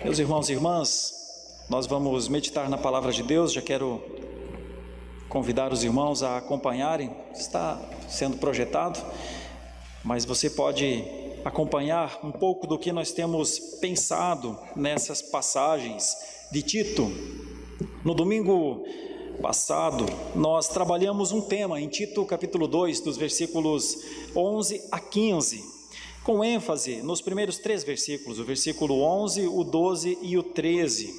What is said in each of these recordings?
Meus irmãos e irmãs, nós vamos meditar na palavra de Deus. Já quero convidar os irmãos a acompanharem. Está sendo projetado, mas você pode acompanhar um pouco do que nós temos pensado nessas passagens de Tito. No domingo passado, nós trabalhamos um tema em Tito capítulo 2, dos versículos 11 a 15, com ênfase nos primeiros 3 versículos, o versículo 11, o 12 e o 13.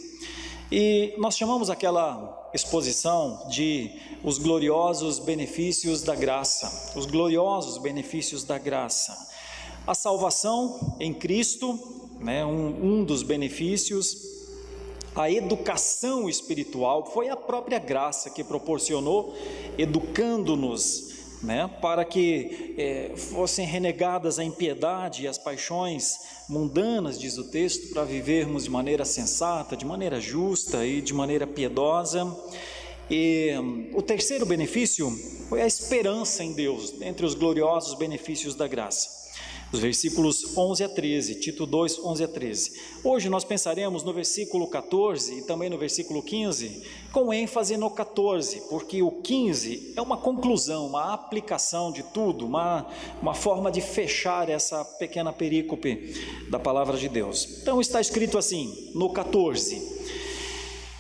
E nós chamamos aquela exposição de os gloriosos benefícios da graça, os gloriosos benefícios da graça. A salvação em Cristo, um dos benefícios. A educação espiritual foi a própria graça que proporcionou, educando-nos, para que fossem renegadas a impiedade e as paixões mundanas, diz o texto, para vivermos de maneira sensata, de maneira justa e de maneira piedosa. E o terceiro benefício foi a esperança em Deus, entre os gloriosos benefícios da graça. Os versículos 11 a 13, Tito 2, 11 a 13. Hoje nós pensaremos no versículo 14 e também no versículo 15, com ênfase no 14, porque o 15 é uma conclusão, uma aplicação de tudo, uma forma de fechar essa pequena perícope da palavra de Deus. Então está escrito assim, no 14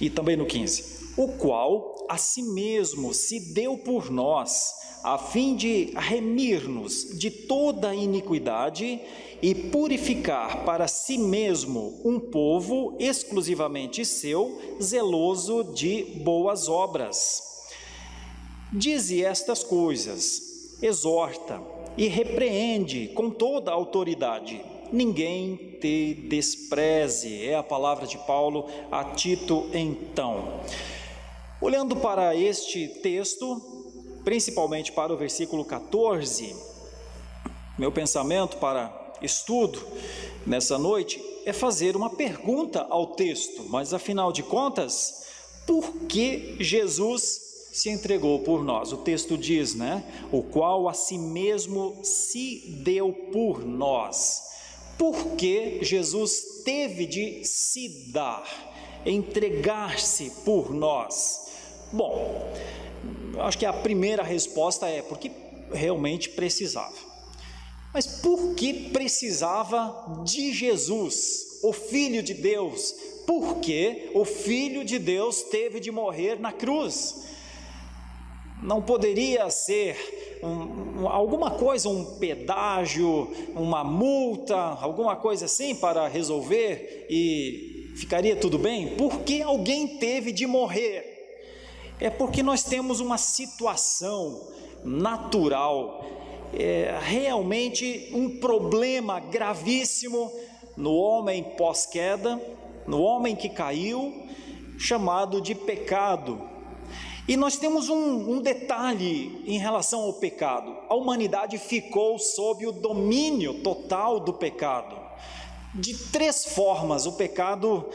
e também no 15: o qual a si mesmo se deu por nós, a fim de remir-nos de toda iniquidade e purificar para si mesmo um povo exclusivamente seu, zeloso de boas obras. Dize estas coisas, exorta e repreende com toda a autoridade. Ninguém te despreze, é a palavra de Paulo a Tito então. Olhando para este texto, principalmente para o versículo 14, meu pensamento para estudo nessa noite é fazer uma pergunta ao texto, mas afinal de contas, por que Jesus se entregou por nós? O texto diz, o qual a si mesmo se deu por nós. Por que Jesus teve de se dar, entregar-se por nós? Bom, acho que a primeira resposta é porque realmente precisava. Mas por que precisava de Jesus, o Filho de Deus? Por que o Filho de Deus teve de morrer na cruz? Não poderia ser alguma coisa, um pedágio, uma multa, alguma coisa assim para resolver e ficaria tudo bem? Por que alguém teve de morrer? É porque nós temos uma situação natural, realmente um problema gravíssimo no homem pós-queda, no homem que caiu, chamado de pecado. E nós temos um detalhe em relação ao pecado: a humanidade ficou sob o domínio total do pecado. De 3 formas o pecado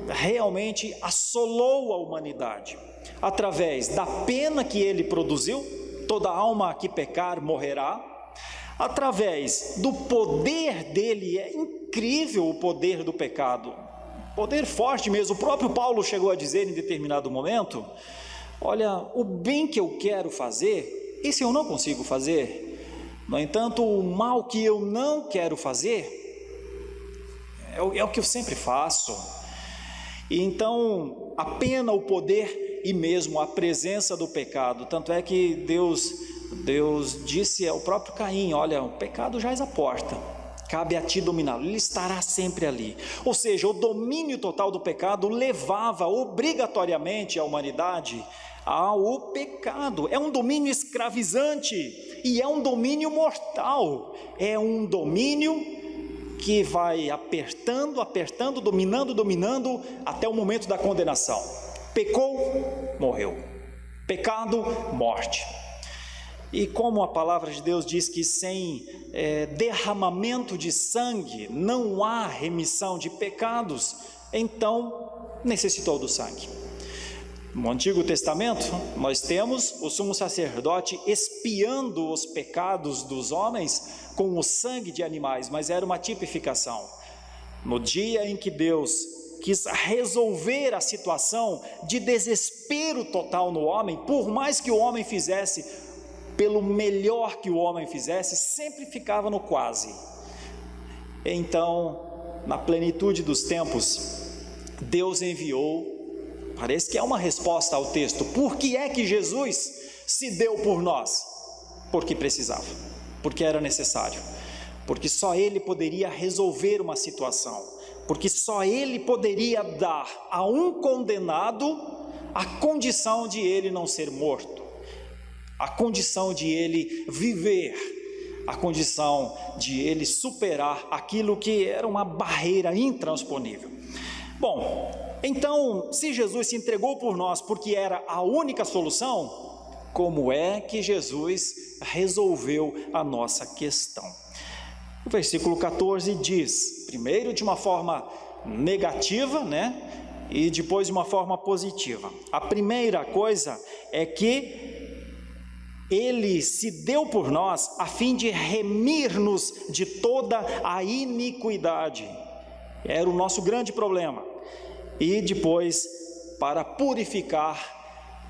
realmente assolou a humanidade: através da pena que ele produziu, toda alma que pecar morrerá; através do poder dele, é incrível o poder do pecado, poder forte mesmo. O próprio Paulo chegou a dizer em determinado momento: olha, o bem que eu quero fazer, esse eu não consigo fazer. No entanto, o mal que eu não quero fazer é o que eu sempre faço. E então a pena, o poder e mesmo a presença do pecado, tanto é que Deus disse ao próprio Caim: olha, o pecado jaz à porta, cabe a ti dominá-lo, ele estará sempre ali. Ou seja, o domínio total do pecado levava obrigatoriamente a humanidade ao pecado. É um domínio escravizante e é um domínio mortal, é um domínio que vai apertando, dominando, até o momento da condenação. Pecou, morreu. Pecado, morte. E como a palavra de Deus diz que sem derramamento de sangue não há remissão de pecados, então necessitou do sangue. No Antigo Testamento, nós temos o sumo sacerdote expiando os pecados dos homens com o sangue de animais, mas era uma tipificação. No dia em que Deus quis resolver a situação de desespero total no homem. Por mais que o homem fizesse, pelo melhor que o homem fizesse, sempre ficava no quase. Então, na plenitude dos tempos, Deus enviou, parece que é uma resposta ao texto, por que é que Jesus se deu por nós? Porque precisava, porque era necessário, porque só Ele poderia resolver uma situação, porque só Ele poderia dar a um condenado a condição de ele não ser morto, a condição de ele viver, a condição de ele superar aquilo que era uma barreira intransponível. Bom, então, se Jesus se entregou por nós porque era a única solução, como é que Jesus resolveu a nossa questão? O versículo 14 diz, primeiro de uma forma negativa, né? E depois de uma forma positiva. A primeira coisa é que Ele se deu por nós a fim de remir-nos de toda a iniquidade. Era o nosso grande problema. E depois para purificar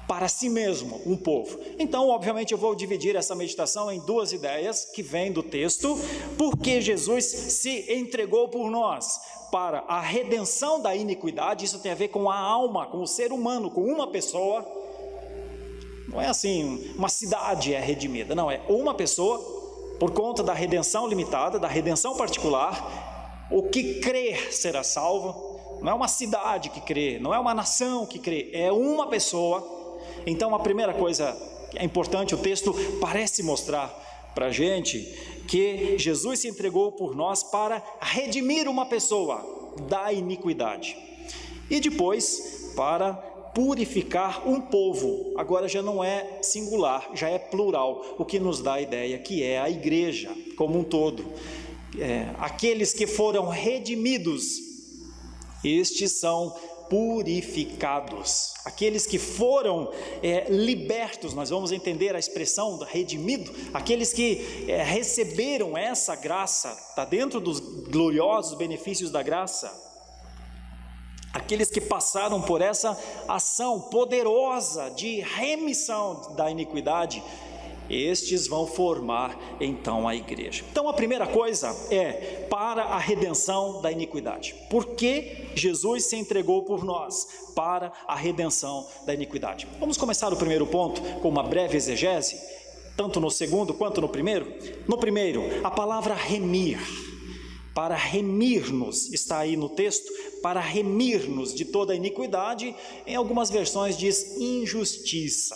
para si mesmo um povo. Então, obviamente, eu vou dividir essa meditação em duas ideias que vêm do texto. Porque Jesus se entregou por nós para a redenção da iniquidade. Isso tem a ver com a alma, com o ser humano, com uma pessoa. Não é assim, uma cidade é redimida, não, é uma pessoa, por conta da redenção limitada, da redenção particular. O que crer será salvo. Não é uma cidade que crê, não é uma nação que crê, é uma pessoa. Então, a primeira coisa que é importante, o texto parece mostrar para a gente que Jesus se entregou por nós para redimir uma pessoa da iniquidade. E depois, para purificar um povo. Agora já não é singular, já é plural, o que nos dá a ideia que é a igreja como um todo. Aqueles que foram redimidos, estes são purificados. Aqueles que foram libertos, nós vamos entender a expressão redimido, aqueles que receberam essa graça, está dentro dos gloriosos benefícios da graça. Aqueles que passaram por essa ação poderosa de remissão da iniquidade, estes vão formar então a igreja. Então a primeira coisa é para a redenção da iniquidade. Por que Jesus se entregou por nós? Para a redenção da iniquidade. Vamos começar o primeiro ponto com uma breve exegese, tanto no segundo quanto no primeiro. No primeiro, a palavra remir. Para remir-nos, está aí no texto, para remir-nos de toda a iniquidade. Em algumas versões diz injustiça.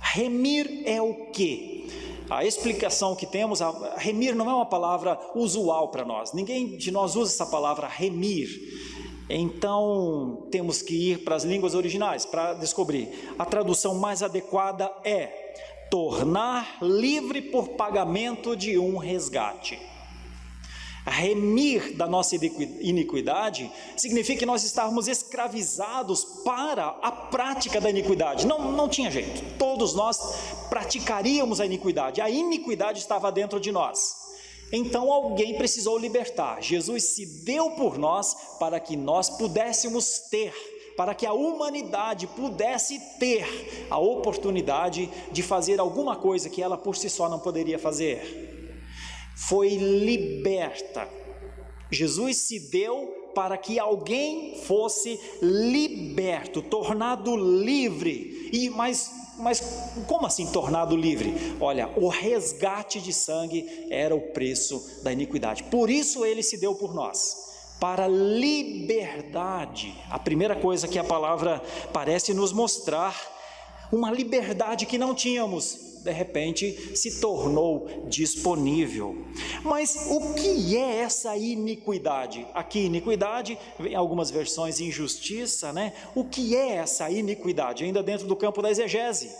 Remir é o quê? A explicação que temos, remir não é uma palavra usual para nós, ninguém de nós usa essa palavra remir. Então temos que ir para as línguas originais para descobrir. A tradução mais adequada é tornar livre por pagamento de um resgate. Remir da nossa iniquidade significa que nós estávamos escravizados para a prática da iniquidade. Não tinha jeito, todos nós praticaríamos a iniquidade estava dentro de nós. Então alguém precisou libertar. Jesus se deu por nós para que nós pudéssemos ter, para que a humanidade pudesse ter a oportunidade de fazer alguma coisa que ela por si só não poderia fazer. Foi liberta. Jesus se deu para que alguém fosse liberto, tornado livre. Mas como assim tornado livre? Olha, o resgate de sangue era o preço da iniquidade. Por isso ele se deu por nós, para liberdade. A primeira coisa que a palavra parece nos mostrar, uma liberdade que não tínhamos, de repente se tornou disponível. Mas o que é essa iniquidade? Aqui iniquidade, em algumas versões injustiça, né? O que é essa iniquidade? Ainda dentro do campo da exegese,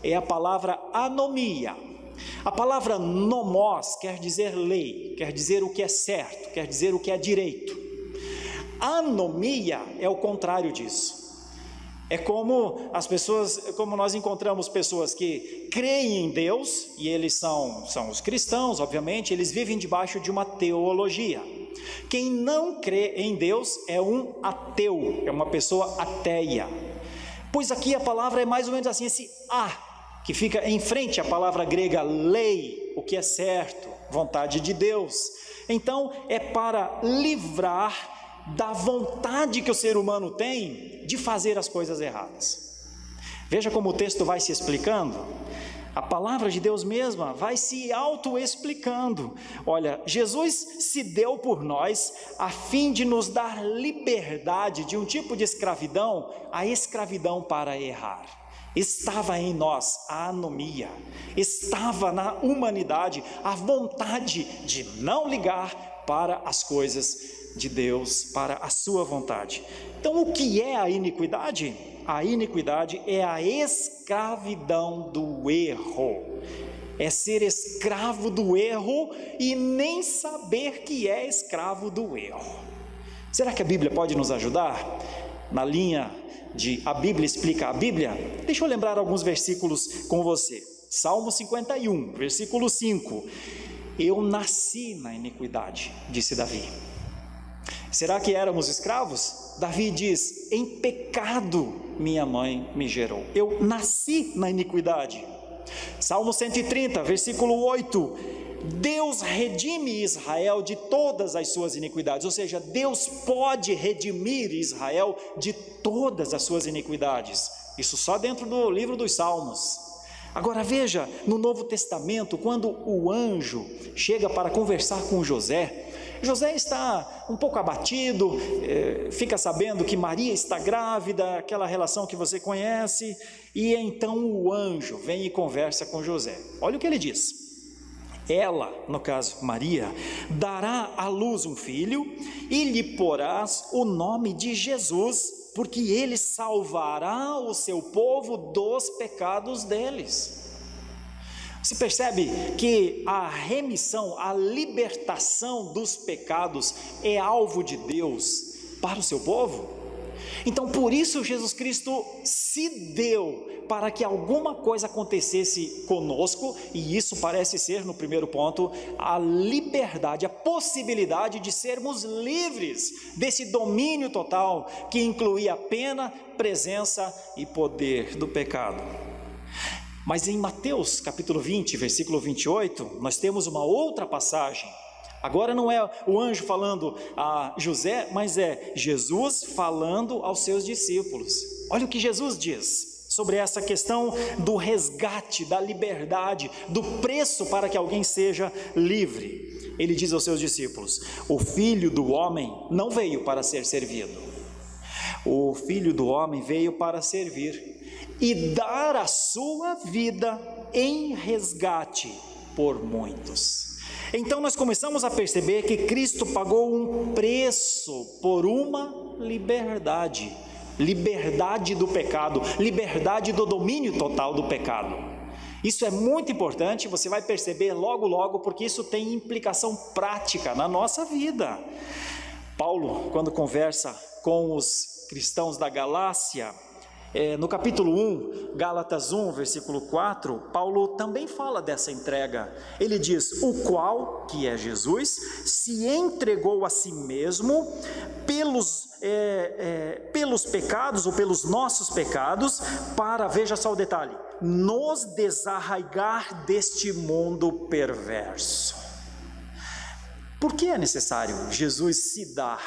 é a palavra anomia. A palavra nomos quer dizer lei, quer dizer o que é certo, quer dizer o que é direito. Anomia é o contrário disso. É como as pessoas, como nós encontramos pessoas que creem em Deus, e eles são os cristãos, obviamente, eles vivem debaixo de uma teologia. Quem não crê em Deus é um ateu, é uma pessoa ateia. Pois aqui a palavra é mais ou menos assim, esse que fica em frente à palavra grega lei, o que é certo, vontade de Deus. Então é para livrar da vontade que o ser humano tem de fazer as coisas erradas. Veja como o texto vai se explicando. A palavra de Deus mesma vai se auto-explicando. Olha, Jesus se deu por nós a fim de nos dar liberdade de um tipo de escravidão, a escravidão para errar. Estava em nós a anomia, estava na humanidade a vontade de não ligar para as coisas de Deus, para a sua vontade. Então, o que é a iniquidade? A iniquidade é a escravidão do erro, é ser escravo do erro e nem saber que é escravo do erro. Será que a Bíblia pode nos ajudar? Na linha de a Bíblia explica a Bíblia, deixa eu lembrar alguns versículos com você. Salmo 51, versículo 5: eu nasci na iniquidade, disse Davi. Será que éramos escravos? Davi diz: em pecado minha mãe me gerou. Eu nasci na iniquidade. Salmo 130, versículo 8: Deus redime Israel de todas as suas iniquidades. Ou seja, Deus pode redimir Israel de todas as suas iniquidades. Isso só dentro do livro dos Salmos. Agora veja, no Novo Testamento, quando o anjo chega para conversar com José, José está um pouco abatido, fica sabendo que Maria está grávida, aquela relação que você conhece, e então o anjo vem e conversa com José. Olha o que ele diz: ela, no caso Maria, dará à luz um filho e lhe porás o nome de Jesus, porque ele salvará o seu povo dos pecados deles. Você percebe que a remissão, a libertação dos pecados é alvo de Deus para o seu povo? Então por isso Jesus Cristo se deu para que alguma coisa acontecesse conosco, e isso parece ser, no primeiro ponto, a liberdade, a possibilidade de sermos livres desse domínio total que incluía a pena, presença e poder do pecado. Mas em Mateus capítulo 20, versículo 28, nós temos uma outra passagem. Agora não é o anjo falando a José, mas é Jesus falando aos seus discípulos. Olha o que Jesus diz sobre essa questão do resgate, da liberdade, do preço para que alguém seja livre. Ele diz aos seus discípulos: o Filho do Homem não veio para ser servido. O Filho do Homem veio para servir e dar a sua vida em resgate por muitos. Então nós começamos a perceber que Cristo pagou um preço por uma liberdade, liberdade do pecado, liberdade do domínio total do pecado. Isso é muito importante, você vai perceber logo logo, porque isso tem implicação prática na nossa vida. Paulo, quando conversa com os cristãos da Galácia, no capítulo 1, Gálatas 1, versículo 4, Paulo também fala dessa entrega. Ele diz: o qual, que é Jesus, se entregou a si mesmo pelos pecados, ou pelos nossos pecados, para, veja só o detalhe, nos desarraigar deste mundo perverso. Por que é necessário Jesus se dar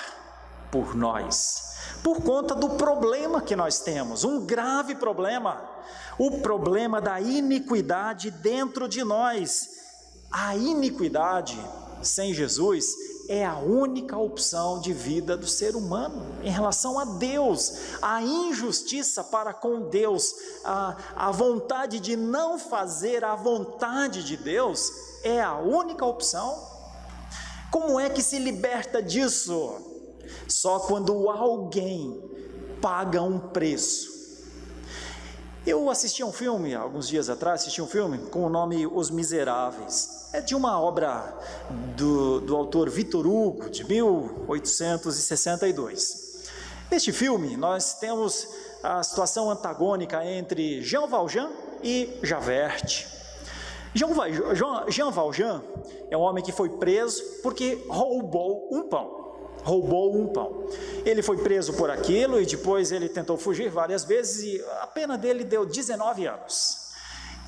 por nós? Por conta do problema que nós temos, um grave problema, o problema da iniquidade dentro de nós. A iniquidade sem Jesus é a única opção de vida do ser humano em relação a Deus. A injustiça para com Deus, a vontade de não fazer a vontade de Deus é a única opção. Como é que se liberta disso? Só quando alguém paga um preço. Eu assisti a um filme, alguns dias atrás, com o nome Os Miseráveis. É de uma obra do autor Victor Hugo, de 1862. Neste filme, nós temos a situação antagônica entre Jean Valjean e Javert. Jean Valjean é um homem que foi preso porque roubou um pão. Ele foi preso por aquilo e depois ele tentou fugir várias vezes e a pena dele deu 19 anos.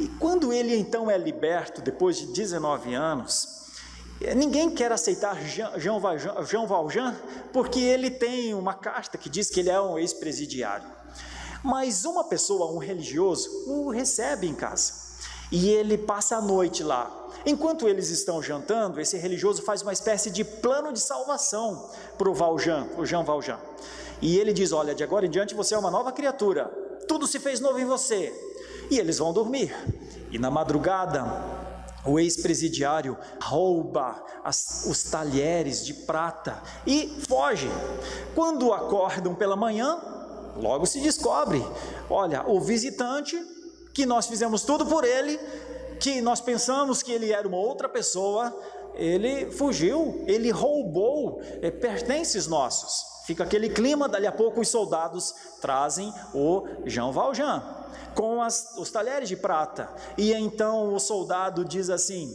E quando ele então é liberto, depois de 19 anos, ninguém quer aceitar Jean Valjean porque ele tem uma carta que diz que ele é um ex-presidiário. Mas uma pessoa, um religioso, o recebe em casa e ele passa a noite lá. Enquanto eles estão jantando, esse religioso faz uma espécie de plano de salvação para o Jean Valjean. E ele diz: olha, de agora em diante você é uma nova criatura, tudo se fez novo em você. E eles vão dormir. E na madrugada, o ex-presidiário rouba os talheres de prata e foge. Quando acordam pela manhã, logo se descobre: olha, o visitante, que nós fizemos tudo por ele, que nós pensamos que ele era uma outra pessoa, ele fugiu, ele roubou pertences nossos. Fica aquele clima, dali a pouco os soldados trazem o Jean Valjean com os talheres de prata. E então o soldado diz assim: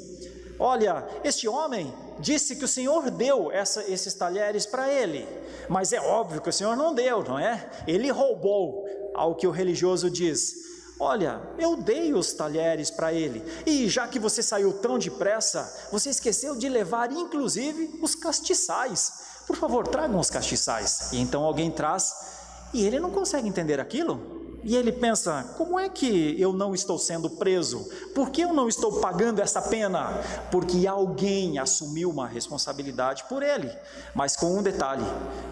olha, este homem disse que o Senhor deu esses talheres para ele, mas é óbvio que o Senhor não deu, não é? Ele roubou. Ao que o religioso diz: olha, eu dei os talheres para ele, e já que você saiu tão depressa, você esqueceu de levar inclusive os castiçais. Por favor, tragam os castiçais. E então alguém traz, e ele não consegue entender aquilo. E ele pensa: como é que eu não estou sendo preso? Por que eu não estou pagando essa pena? Porque alguém assumiu uma responsabilidade por ele. Mas com um detalhe: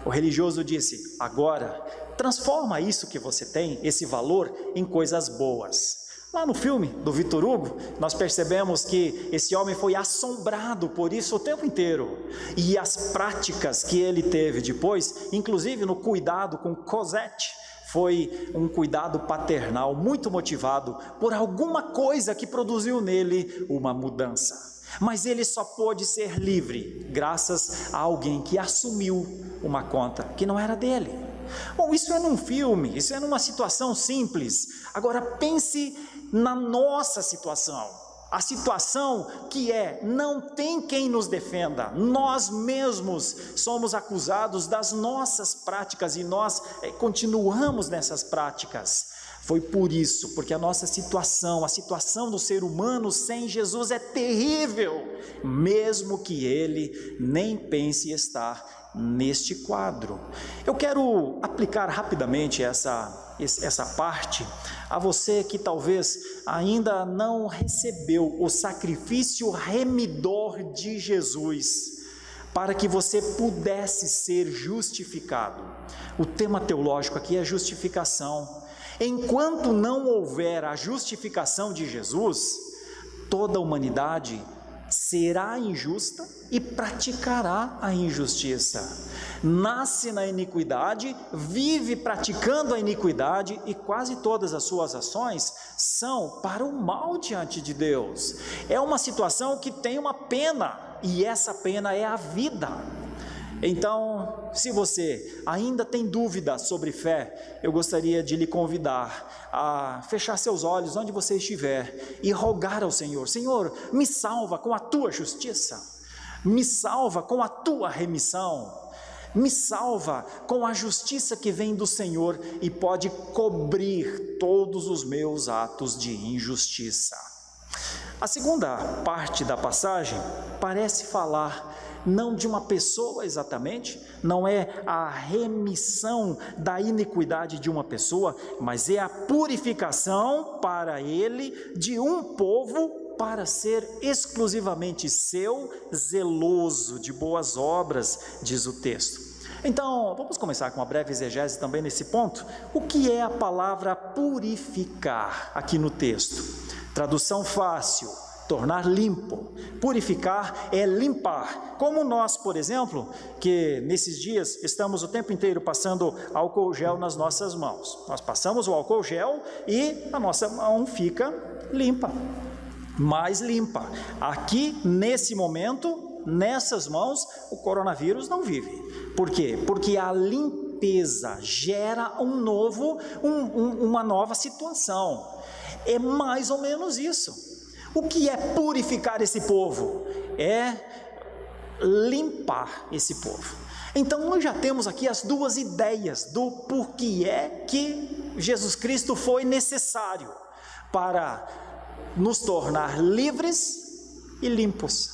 o religioso disse: agora, transforma isso que você tem, esse valor, em coisas boas. Lá no filme do Victor Hugo, nós percebemos que esse homem foi assombrado por isso o tempo inteiro. E as práticas que ele teve depois, inclusive no cuidado com Cosette, foi um cuidado paternal muito motivado por alguma coisa que produziu nele uma mudança. Mas ele só pôde ser livre graças a alguém que assumiu uma conta que não era dele. Bom, isso é num filme, isso é numa situação simples. Agora pense na nossa situação. A situação que não tem quem nos defenda, nós mesmos somos acusados das nossas práticas e nós continuamos nessas práticas. Foi por isso, porque a nossa situação, a situação do ser humano sem Jesus é terrível, mesmo que ele nem pense estar neste quadro. Eu quero aplicar rapidamente essa parte a você que talvez ainda não recebeu o sacrifício remidor de Jesus, para que você pudesse ser justificado. O tema teológico aqui é justificação. Enquanto não houver a justificação de Jesus, toda a humanidade será injusta e praticará a injustiça. Nasce na iniquidade, vive praticando a iniquidade e quase todas as suas ações são para o mal diante de Deus. É uma situação que tem uma pena e essa pena é a vida. Então, se você ainda tem dúvida sobre fé, eu gostaria de lhe convidar a fechar seus olhos onde você estiver e rogar ao Senhor: Senhor, me salva com a tua justiça, me salva com a tua remissão, me salva com a justiça que vem do Senhor e pode cobrir todos os meus atos de injustiça. A segunda parte da passagem parece falar não de uma pessoa exatamente, não é a remissão da iniquidade de uma pessoa, mas é a purificação para ele de um povo para ser exclusivamente seu, zeloso de boas obras, diz o texto. Então, vamos começar com uma breve exegese também nesse ponto. O que é a palavra purificar aqui no texto? Tradução fácil: tornar limpo. Purificar é limpar. Como nós, por exemplo, que nesses dias estamos o tempo inteiro passando álcool gel nas nossas mãos. Nós passamos o álcool gel e a nossa mão fica limpa, mais limpa. Aqui, nesse momento, nessas mãos, o coronavírus não vive. Por quê? Porque a limpeza gera uma nova situação. É mais ou menos isso. O que é purificar esse povo? É limpar esse povo. Então nós já temos aqui as duas ideias do porquê é que Jesus Cristo foi necessário para nos tornar livres e limpos.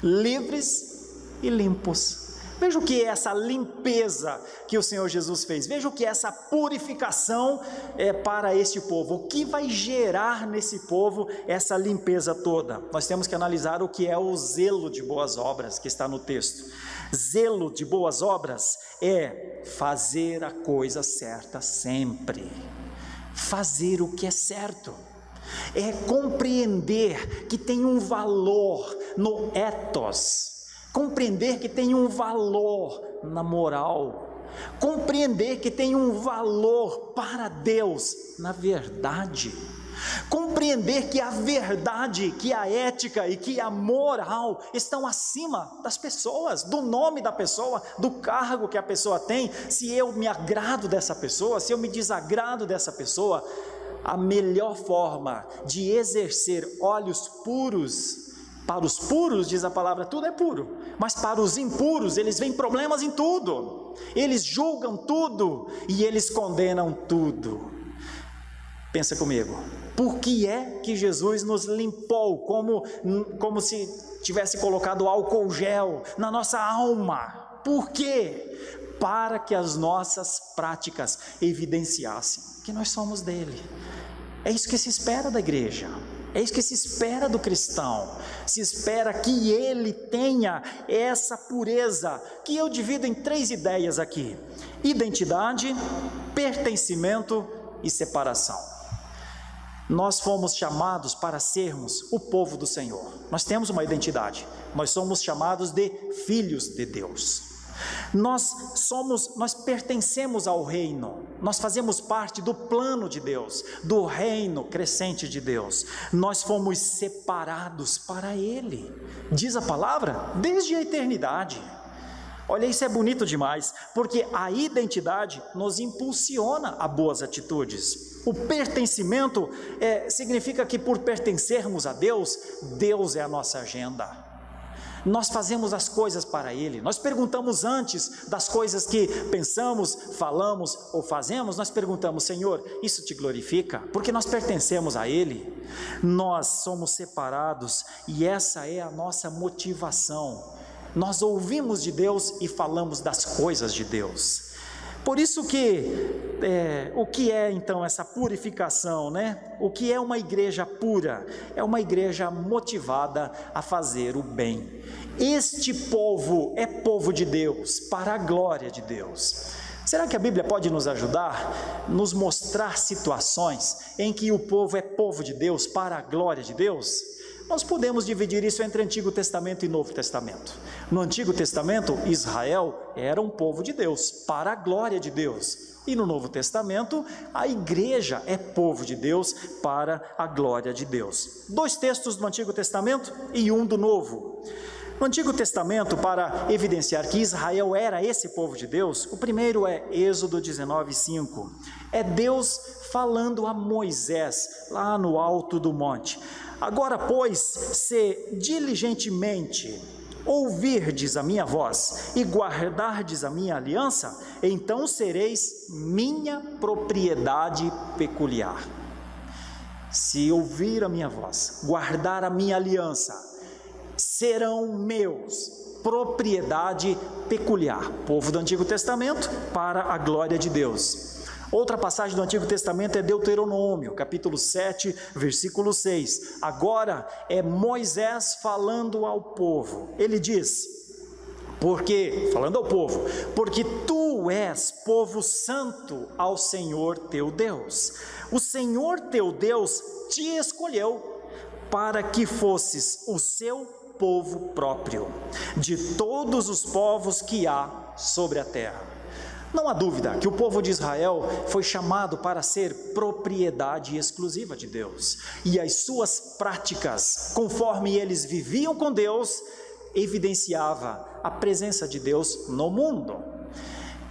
Livres e limpos. Veja o que é essa limpeza que o Senhor Jesus fez. Veja o que é essa purificação para este povo. O que vai gerar nesse povo essa limpeza toda? Nós temos que analisar o que é o zelo de boas obras que está no texto. Zelo de boas obras é fazer a coisa certa sempre. Fazer o que é certo. É compreender que tem um valor no ethos. Compreender que tem um valor na moral, compreender que tem um valor para Deus na verdade, compreender que a verdade, que a ética e que a moral estão acima das pessoas, do nome da pessoa, do cargo que a pessoa tem. Se eu me agrado dessa pessoa, se eu me desagrado dessa pessoa, a melhor forma de exercer olhos puros. Para os puros, diz a palavra, tudo é puro, mas para os impuros, eles veem problemas em tudo, eles julgam tudo e eles condenam tudo. Pensa comigo, por que é que Jesus nos limpou como se tivesse colocado álcool gel na nossa alma? Por quê? Para que as nossas práticas evidenciassem que nós somos dele. É isso que se espera da igreja. É isso que se espera do cristão, se espera que ele tenha essa pureza, que eu divido em 3 ideias aqui: identidade, pertencimento e separação. Nós fomos chamados para sermos o povo do Senhor, nós temos uma identidade, nós somos chamados de filhos de Deus. Nós pertencemos ao reino, nós fazemos parte do plano de Deus, do reino crescente de Deus. Nós fomos separados para Ele, diz a palavra, desde a eternidade. Olha, isso é bonito demais, porque a identidade nos impulsiona a boas atitudes. O pertencimento significa que por pertencermos a Deus, Deus é a nossa agenda. Nós fazemos as coisas para Ele, nós perguntamos antes das coisas que pensamos, falamos ou fazemos, nós perguntamos: Senhor, isso te glorifica? Porque nós pertencemos a Ele, nós somos separados e essa é a nossa motivação. Nós ouvimos de Deus e falamos das coisas de Deus. Por isso que, o que é então essa purificação, né? O que é uma igreja pura? É uma igreja motivada a fazer o bem. Este povo é povo de Deus, para a glória de Deus. Será que a Bíblia pode nos ajudar, nos mostrar situações em que o povo é povo de Deus, para a glória de Deus? Nós podemos dividir isso entre Antigo Testamento e Novo Testamento. No Antigo Testamento, Israel era um povo de Deus, para a glória de Deus. E no Novo Testamento, a igreja é povo de Deus, para a glória de Deus. 2 textos do Antigo Testamento e 1 do Novo. No Antigo Testamento, para evidenciar que Israel era esse povo de Deus, o primeiro é Êxodo 19:5. É Deus falando a Moisés, lá no alto do monte. Agora, pois, se diligentemente ouvirdes a minha voz e guardardes a minha aliança, então sereis minha propriedade peculiar. Se ouvir a minha voz, guardar a minha aliança, serão meus, propriedade peculiar. Povo do Antigo Testamento, para a glória de Deus. Outra passagem do Antigo Testamento é Deuteronômio, capítulo 7, versículo 6. Agora é Moisés falando ao povo. Ele diz, falando ao povo, porque tu és povo santo ao Senhor teu Deus. O Senhor teu Deus te escolheu para que fosses o seu povo próprio, de todos os povos que há sobre a terra. Não há dúvida que o povo de Israel foi chamado para ser propriedade exclusiva de Deus, e as suas práticas, conforme eles viviam com Deus, evidenciava a presença de Deus no mundo.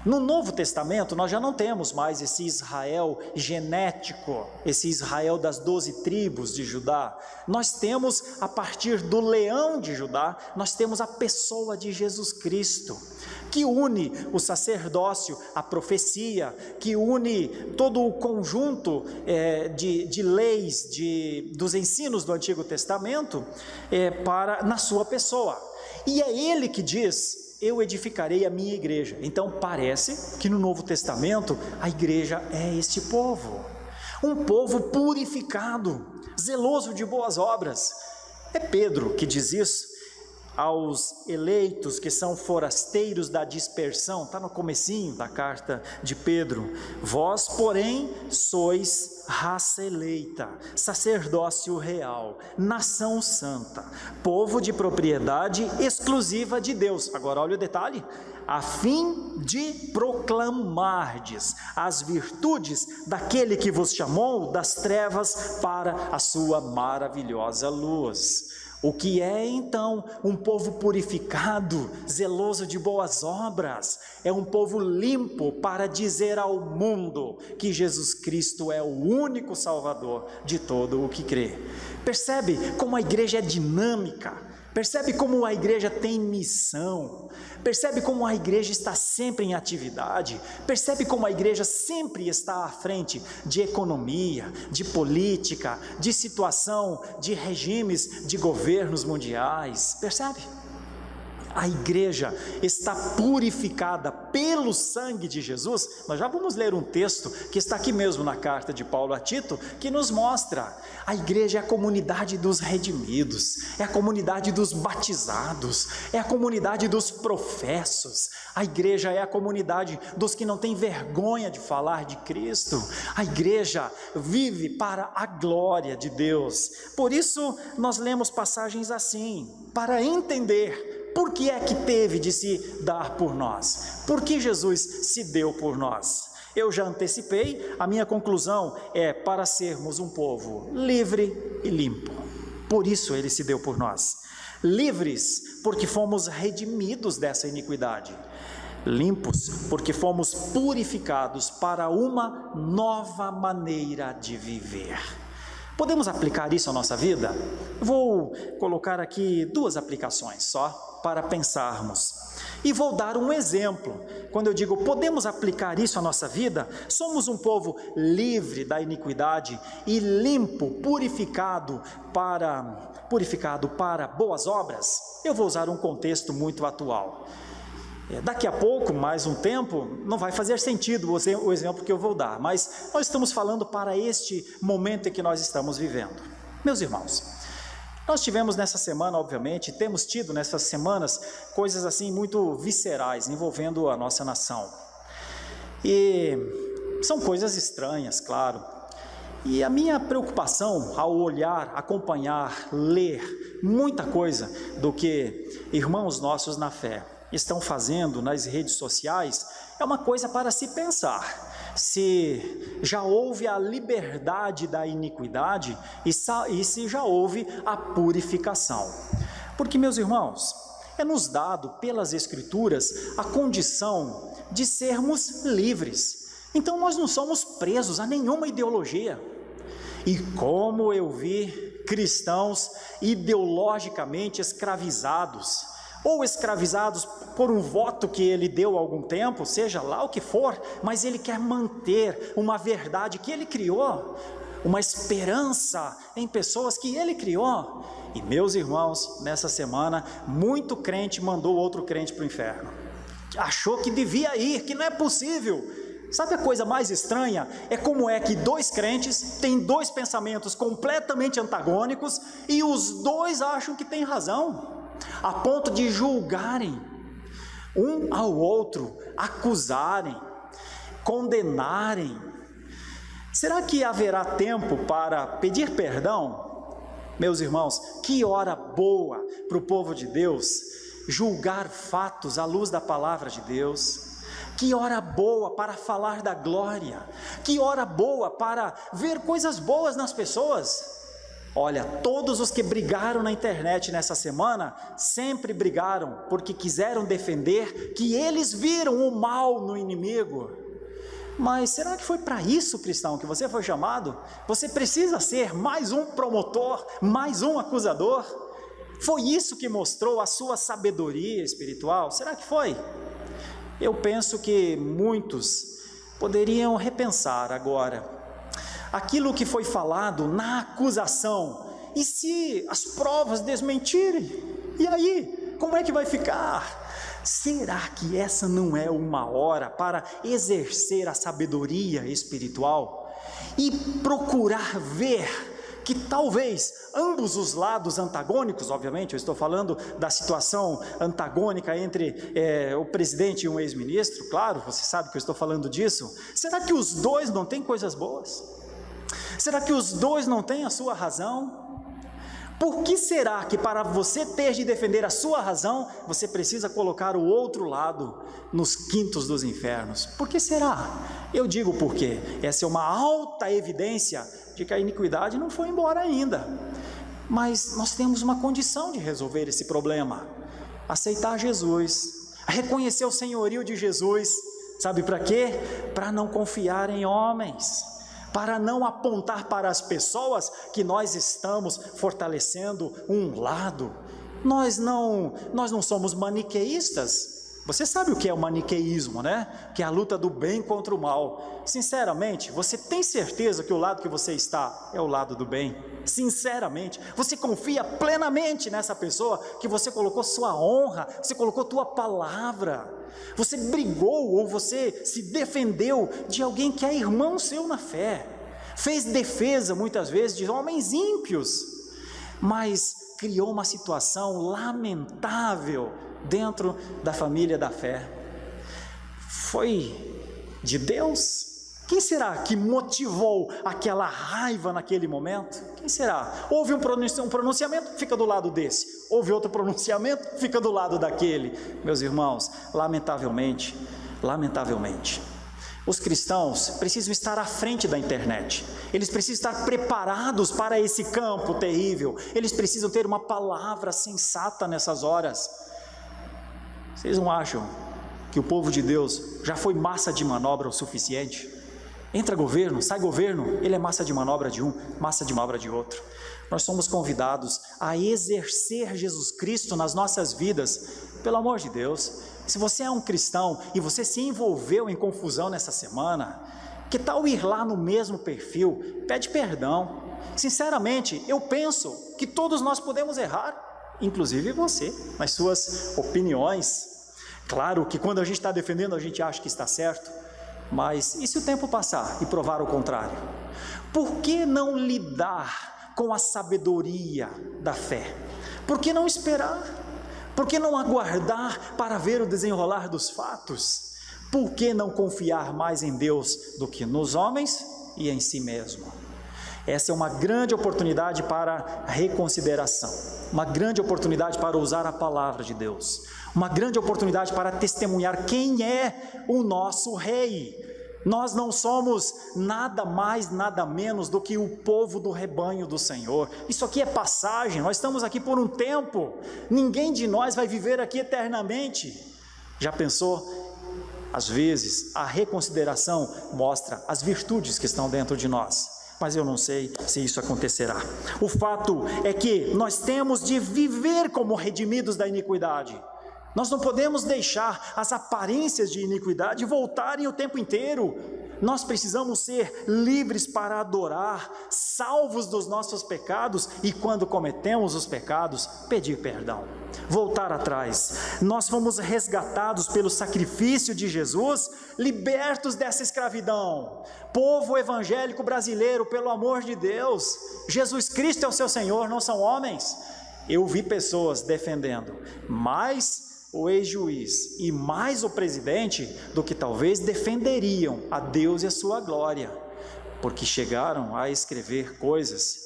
No Novo Testamento, nós já não temos mais esse Israel genético, esse Israel das 12 tribos de Judá. Nós temos, a partir do leão de Judá, nós temos a pessoa de Jesus Cristo, que une o sacerdócio, a profecia, que une todo o conjunto de leis, dos ensinos do Antigo Testamento, na sua pessoa. E é ele que diz: eu edificarei a minha igreja. Então parece que no Novo Testamento a igreja é este povo, um povo purificado, zeloso de boas obras. É Pedro que diz isso aos eleitos que são forasteiros da dispersão, está no comecinho da carta de Pedro: vós, porém, sois raça eleita, sacerdócio real, nação santa, povo de propriedade exclusiva de Deus. Agora olha o detalhe: a fim de proclamardes as virtudes daquele que vos chamou das trevas para a sua maravilhosa luz. O que é então um povo purificado, zeloso de boas obras? É um povo limpo para dizer ao mundo que Jesus Cristo é o único Salvador de todo o que crê. Percebe como a igreja é dinâmica? Percebe como a igreja tem missão? Percebe como a igreja está sempre em atividade? Percebe como a igreja sempre está à frente de economia, de política, de situação, de regimes, de governos mundiais? Percebe? A igreja está purificada pelo sangue de Jesus. Nós já vamos ler um texto que está aqui mesmo na carta de Paulo a Tito, que nos mostra: a igreja é a comunidade dos redimidos, é a comunidade dos batizados, é a comunidade dos professos, a igreja é a comunidade dos que não têm vergonha de falar de Cristo. A igreja vive para a glória de Deus. Por isso nós lemos passagens assim, para entender por que é que teve de se dar por nós? Por que Jesus se deu por nós? Eu já antecipei, a minha conclusão é para sermos um povo livre e limpo. Por isso ele se deu por nós. Livres, porque fomos redimidos dessa iniquidade. Limpos, porque fomos purificados para uma nova maneira de viver. Podemos aplicar isso à nossa vida? Vou colocar aqui 2 aplicações só para pensarmos. E vou dar um exemplo. Quando eu digo podemos aplicar isso à nossa vida, somos um povo livre da iniquidade e limpo, purificado para boas obras. Eu vou usar um contexto muito atual. Daqui a pouco, mais um tempo, não vai fazer sentido o exemplo que eu vou dar, mas nós estamos falando para este momento em que nós estamos vivendo. Meus irmãos, nós tivemos nessa semana, obviamente, temos tido nessas semanas coisas assim muito viscerais envolvendo a nossa nação. E são coisas estranhas, claro. E a minha preocupação ao olhar, acompanhar, ler muita coisa do que irmãos nossos na fé estão fazendo nas redes sociais, é uma coisa para se pensar. Se já houve a liberdade da iniquidade e se já houve a purificação. Porque, meus irmãos, é nos dado pelas Escrituras a condição de sermos livres. Então nós não somos presos a nenhuma ideologia. E como eu vi cristãos ideologicamente escravizados, ou escravizados por um voto que ele deu há algum tempo, seja lá o que for, mas ele quer manter uma verdade que ele criou, uma esperança em pessoas que ele criou. E meus irmãos, nessa semana, muito crente mandou outro crente para o inferno. Achou que devia ir, que não é possível. Sabe a coisa mais estranha? É como é que 2 crentes têm 2 pensamentos completamente antagônicos e os 2 acham que têm razão, a ponto de julgarem um ao outro, acusarem, condenarem. Será que haverá tempo para pedir perdão? Meus irmãos, que hora boa para o povo de Deus julgar fatos à luz da palavra de Deus. Que hora boa para falar da glória. Que hora boa para ver coisas boas nas pessoas. Olha, todos os que brigaram na internet nessa semana, sempre brigaram porque quiseram defender que eles viram o mal no inimigo. Mas será que foi para isso, cristão, que você foi chamado? Você precisa ser mais um promotor, mais um acusador? Foi isso que mostrou a sua sabedoria espiritual? Será que foi? Eu penso que muitos poderiam repensar agora aquilo que foi falado na acusação. E se as provas desmentirem? E aí, como é que vai ficar? Será que essa não é uma hora para exercer a sabedoria espiritual e procurar ver que talvez ambos os lados antagônicos, obviamente, eu estou falando da situação antagônica entre o presidente e um ex-ministro, claro, você sabe que eu estou falando disso. Será que os dois não têm coisas boas? Será que os dois não têm a sua razão? Por que será que para você ter de defender a sua razão, você precisa colocar o outro lado nos quintos dos infernos? Por que será? Eu digo por quê. Essa é uma alta evidência de que a iniquidade não foi embora ainda. Mas nós temos uma condição de resolver esse problema: aceitar Jesus, reconhecer o senhorio de Jesus. Sabe para quê? Para não confiar em homens, para não apontar para as pessoas que nós estamos fortalecendo um lado. Nós não somos maniqueístas. Você sabe o que é o maniqueísmo, né? Que é a luta do bem contra o mal. Sinceramente, você tem certeza que o lado que você está é o lado do bem? Sinceramente, você confia plenamente nessa pessoa que você colocou sua honra, você colocou tua palavra, você brigou ou você se defendeu de alguém que é irmão seu na fé, fez defesa muitas vezes de homens ímpios, mas criou uma situação lamentável dentro da família da fé. Foi de Deus? Quem será que motivou aquela raiva naquele momento? Quem será? Houve um pronunciamento, fica do lado desse. Houve outro pronunciamento, fica do lado daquele. Meus irmãos, lamentavelmente, os cristãos precisam estar à frente da internet. Eles precisam estar preparados para esse campo terrível. Eles precisam ter uma palavra sensata nessas horas. Vocês não acham que o povo de Deus já foi massa de manobra o suficiente? Entra governo, sai governo, ele é massa de manobra de um, massa de manobra de outro. Nós somos convidados a exercer Jesus Cristo nas nossas vidas. Pelo amor de Deus, se você é um cristão e você se envolveu em confusão nessa semana, que tal ir lá no mesmo perfil, pede perdão. Sinceramente, eu penso que todos nós podemos errar, inclusive você, nas suas opiniões. Claro que quando a gente está defendendo, a gente acha que está certo, mas e se o tempo passar e provar o contrário? Por que não lidar com a sabedoria da fé? Por que não esperar? Por que não aguardar para ver o desenrolar dos fatos? Por que não confiar mais em Deus do que nos homens e em si mesmo? Essa é uma grande oportunidade para reconsideração, uma grande oportunidade para usar a palavra de Deus, uma grande oportunidade para testemunhar quem é o nosso rei. Nós não somos nada mais, nada menos do que o povo do rebanho do Senhor. Isso aqui é passagem, nós estamos aqui por um tempo, ninguém de nós vai viver aqui eternamente. Já pensou? Às vezes a reconsideração mostra as virtudes que estão dentro de nós, mas eu não sei se isso acontecerá. O fato é que nós temos de viver como redimidos da iniquidade. Nós não podemos deixar as aparências de iniquidade voltarem o tempo inteiro. Nós precisamos ser livres para adorar, salvos dos nossos pecados e, quando cometemos os pecados, pedir perdão, voltar atrás. Nós fomos resgatados pelo sacrifício de Jesus, libertos dessa escravidão. Povo evangélico brasileiro, pelo amor de Deus, Jesus Cristo é o seu Senhor, não são homens. Eu vi pessoas defendendo mais o ex-juiz e mais o presidente do que talvez defenderiam a Deus e a sua glória, porque chegaram a escrever coisas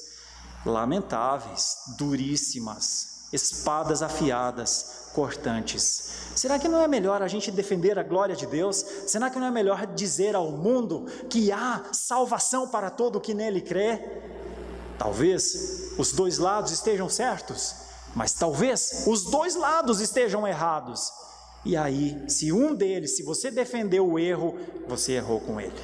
lamentáveis, duríssimas, espadas afiadas, cortantes. Será que não é melhor a gente defender a glória de Deus? Será que não é melhor dizer ao mundo que há salvação para todo o que nele crê? Talvez os dois lados estejam certos, mas talvez os dois lados estejam errados. E aí, se você defendeu o erro, você errou com ele.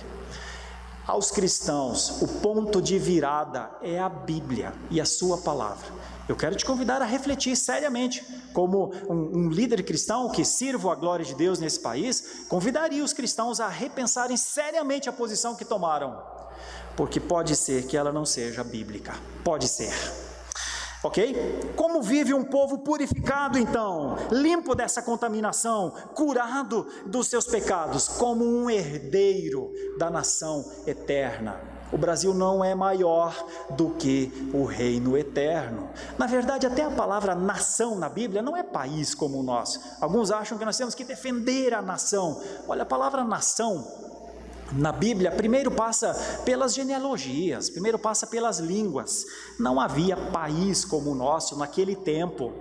Aos cristãos, o ponto de virada é a Bíblia e a sua palavra. Eu quero te convidar a refletir seriamente, como um líder cristão que sirva a glória de Deus nesse país, convidaria os cristãos a repensarem seriamente a posição que tomaram, porque pode ser que ela não seja bíblica, pode ser. Ok? Como vive um povo purificado então, limpo dessa contaminação, curado dos seus pecados, como um herdeiro da nação eterna? O Brasil não é maior do que o reino eterno. Na verdade, até a palavra nação na Bíblia não é país como o nosso. Alguns acham que nós temos que defender a nação. Olha, a palavra nação na Bíblia primeiro passa pelas genealogias, primeiro passa pelas línguas. Não havia país como o nosso naquele tempo.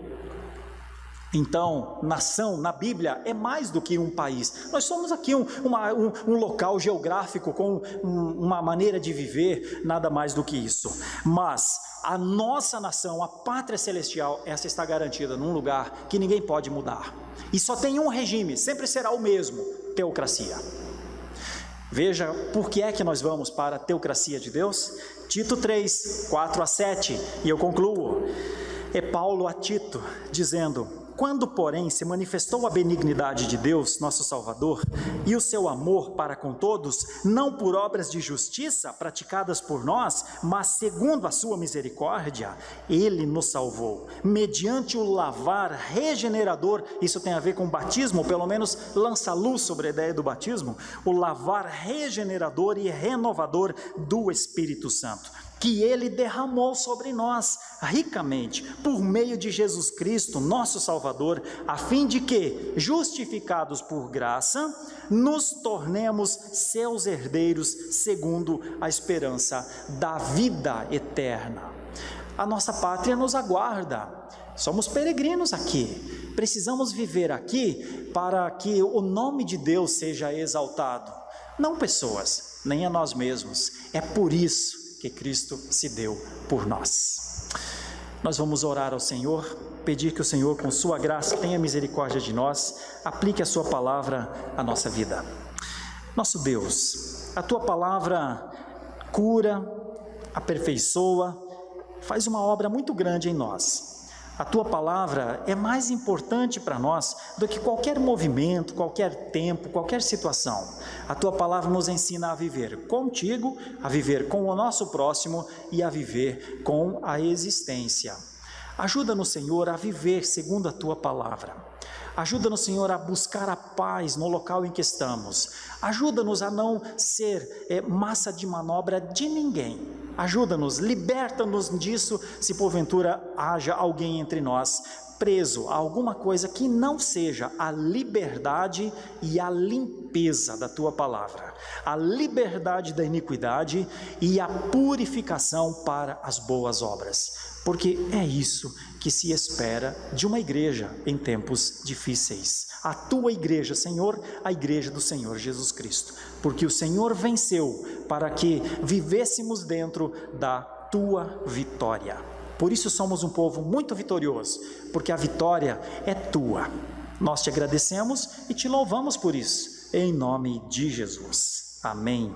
Então, nação na Bíblia é mais do que um país. Nós somos aqui um local geográfico com uma maneira de viver, nada mais do que isso. Mas a nossa nação, a pátria celestial, essa está garantida num lugar que ninguém pode mudar. E só tem um regime, sempre será o mesmo: teocracia. Veja por que é que nós vamos para a teocracia de Deus. Tito 3, 4 a 7, e eu concluo. É Paulo a Tito dizendo: quando, porém, se manifestou a benignidade de Deus, nosso Salvador, e o seu amor para com todos, não por obras de justiça praticadas por nós, mas segundo a sua misericórdia, ele nos salvou, mediante o lavar regenerador. Isso tem a ver com o batismo, ou pelo menos lança luz sobre a ideia do batismo, o lavar regenerador e renovador do Espírito Santo, que ele derramou sobre nós ricamente, por meio de Jesus Cristo, nosso Salvador, a fim de que, justificados por graça, nos tornemos seus herdeiros, segundo a esperança da vida eterna. A nossa pátria nos aguarda, somos peregrinos aqui, precisamos viver aqui para que o nome de Deus seja exaltado, não pessoas, nem a nós mesmos. É por isso que Cristo se deu por nós. Nós vamos orar ao Senhor, pedir que o Senhor, com sua graça, tenha misericórdia de nós, aplique a sua palavra à nossa vida. Nosso Deus, a tua palavra cura, aperfeiçoa, faz uma obra muito grande em nós. A tua palavra é mais importante para nós do que qualquer movimento, qualquer tempo, qualquer situação. A tua palavra nos ensina a viver contigo, a viver com o nosso próximo e a viver com a existência. Ajuda-nos, Senhor, a viver segundo a tua palavra. Ajuda-nos, Senhor, a buscar a paz no local em que estamos. Ajuda-nos a não ser massa de manobra de ninguém. Ajuda-nos, liberta-nos disso, se porventura haja alguém entre nós preso a alguma coisa que não seja a liberdade e a limpeza da tua palavra, a liberdade da iniquidade e a purificação para as boas obras, porque é isso que se espera de uma igreja em tempos difíceis. A tua igreja, Senhor, a igreja do Senhor Jesus Cristo, porque o Senhor venceu para que vivêssemos dentro da tua vitória. Por isso somos um povo muito vitorioso, porque a vitória é tua. Nós te agradecemos e te louvamos por isso, em nome de Jesus. Amém.